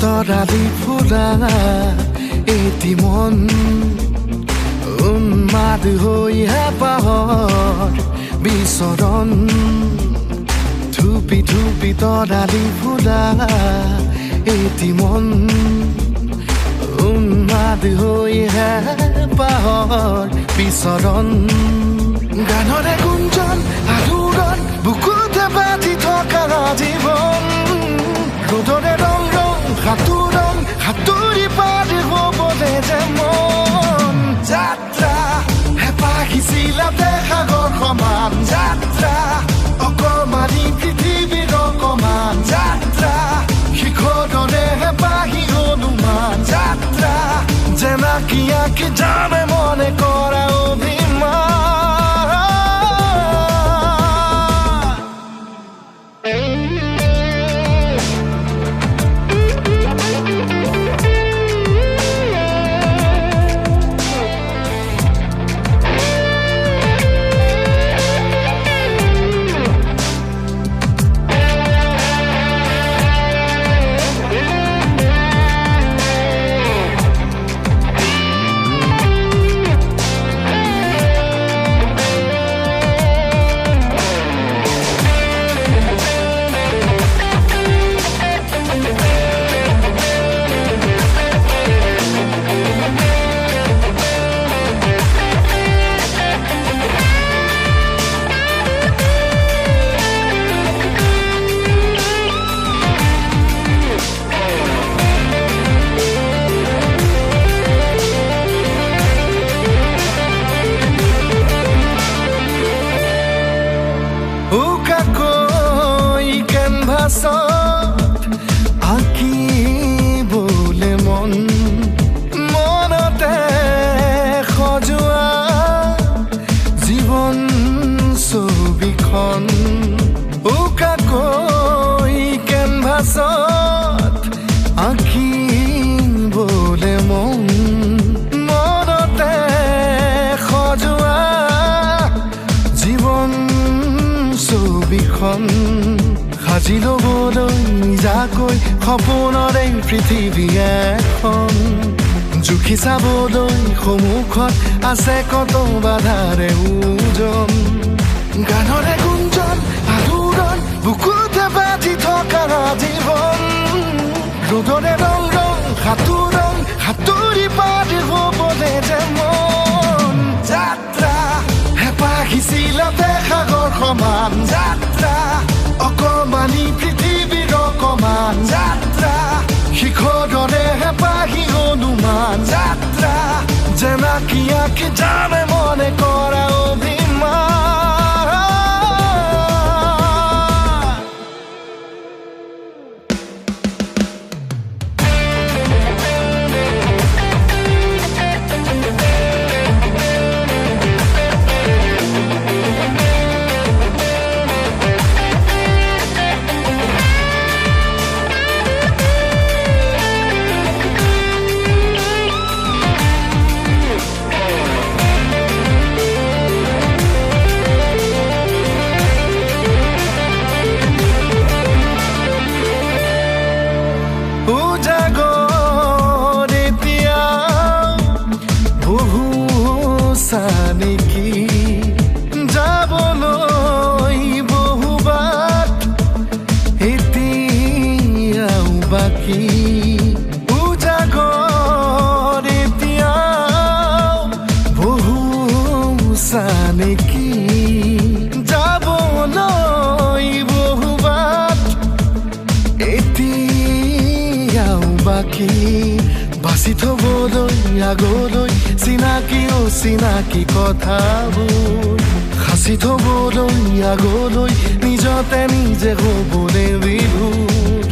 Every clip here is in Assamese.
তৰালি ফুৰা এটি মন উন্মাদ হৈ হেঁপাহৰ বিচৰণ থুপি থুপি তৰালি ফুৰা এটি মন উন্মাদ হৈ হেঁপাহৰ বিচৰণ গানৰে গুঞ্জন আলোড়ন বুকুতে বাজি থকা জীৱন ৰ'দৰে ৰং সাঁতোৰং সাঁতুৰি পাৰ হ'বলে যে মন যাত্ৰা হেঁপাহিছিলাতে সাগৰ সমান যাত্ৰা অকমানি পৃথিৱীৰ অকমান যাত্ৰা শিখৰৰে হেঁপাহি অনুমান যাত্ৰা জেনাকি আঁকি জানে মনে কৰা অভিমান আঁকিবলে মন মনতে সজোৱা জীৱন ছবিখন উকাকৈ কেনভাছত আঁকিবলে মন মনতে সজোৱা জীৱন ছবিখন সাজি ল'বলৈ নিজাকৈ সপোনৰে পৃথিৱী এখন জুখি চাবলৈ সন্মুখত আছে কত বাধাৰে ওজন গানৰে গুঞ্জন আলোড়ন বুকুতে বাজি থকা জীৱন ৰ'দৰে ৰং ৰং সাঁতোৰং সাঁতুৰি পাৰ হ'বলে যে মন যাত্ৰা হেঁপাহিছিলাতে সাগৰ সমান যাত্ৰা অকমানি পৃথিৱীৰ অকমান যাত্ৰা শিখৰৰে হেঁপাহি অনুমান যাত্ৰা জেনাকি আঁকি জানে মনে কৰা অভিমান নেকি যাবলৈ বহুবাট এতিয়াও বাকী উজাগৰ এতিয়াও বহু নেকি যাবলৈ বহুবাট এতিয়াও বাকী বাছি থবলৈ আগলৈ চিনাকি অচিনাকি কথাবোৰ বাছি থবলৈ আগলৈ নিজতে নিজে হ'বলৈ বিভোৰ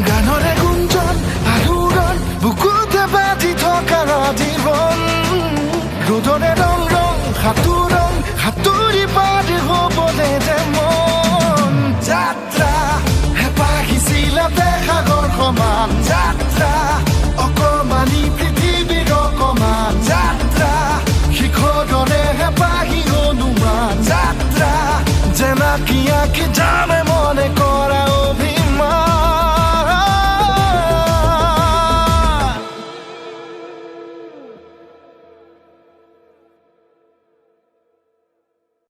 গানৰে গুঞ্জন আলোড়ন বুকুতে বাজি থকা জীৱন ৰ'দৰে ৰং ৰং সাঁতোৰং সাঁতুৰি পাৰ হ'বলৈ যে মন যাত্ৰা হেঁপাহিছিলাতে সাগৰ সমান যাত্ৰা অকমানি পৃথিৱীৰ অকমান যাত্ৰা শিখৰৰে হেঁপাহি অনুমান যাত্ৰা জেনাকি আঁকি যামে